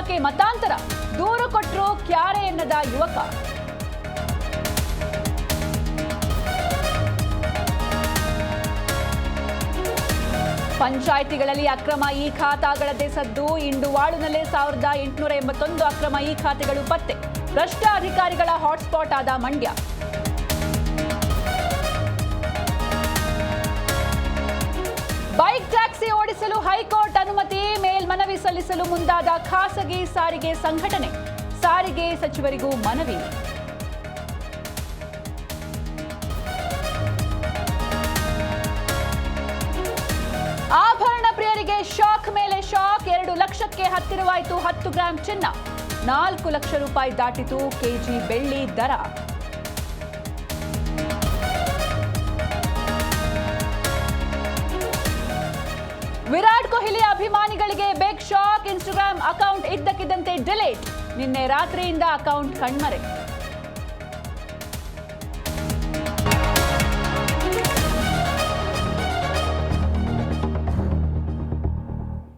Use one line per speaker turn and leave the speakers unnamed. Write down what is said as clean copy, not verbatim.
ಸಿನಿಮಾಕ್ಕೆ ಮತಾಂತರ, ದೂರು ಕೊಟ್ಟರು ಕ್ಯಾರೆ ಎನ್ನದ ಯುವಕ. ಪಂಚಾಯಿತಿಗಳಲ್ಲಿ ಅಕ್ರಮ ಇ ಖಾತಾಗಳದ್ದೇ ಸದ್ದು. ಇಂಡುವಾಳುನಲ್ಲೇ 1881 ಅಕ್ರಮ ಇ ಖಾತೆಗಳು ಪತ್ತೆ. ಭ್ರಷ್ಟ ಅಧಿಕಾರಿಗಳ ಹಾಟ್ಸ್ಪಾಟ್ ಆದ ಮಂಡ್ಯ. ಬೈಕ್ ಟ್ಯಾಕ್ಸಿ ಓಡಿಸಲು ಹೈಕೋರ್ಟ್ ಅನುಮತಿ. ಮೇಲ್ಮನವಿ ಸಲ್ಲಿಸಲು ಮುಂದಾದ ಖಾಸಗಿ ಸಾರಿಗೆ ಸಂಘಟನೆ. ಸಾರಿಗೆ ಸಚಿವರಿಗೂ ಮನವಿ. ಆಭರಣ ಪ್ರಿಯರಿಗೆ ಶಾಕ್ ಮೇಲೆ ಶಾಕ್. 2 ಲಕ್ಷಕ್ಕೆ ಹತ್ತಿರವಾಯಿತು 10 ಗ್ರಾಂ ಚಿನ್ನ. 4 ಲಕ್ಷ ರೂಪಾಯಿ ದಾಟಿತು ಕೆಜಿ ಬೆಳ್ಳಿ ದರ. ವಿರಾಟ್ ಕೊಹ್ಲಿ ಅಭಿಮಾನಿಗಳಿಗೆ ಬಿಗ್ ಶಾಕ್. ಇನ್ಸ್ಟಾಗ್ರಾಮ್ ಅಕೌಂಟ್ ಇದ್ದಕ್ಕಿದ್ದಂತೆ ಡಿಲೀಟ್. ನಿನ್ನೆ ರಾತ್ರಿಯಿಂದ ಅಕೌಂಟ್ ಕಣ್ಮರೆ.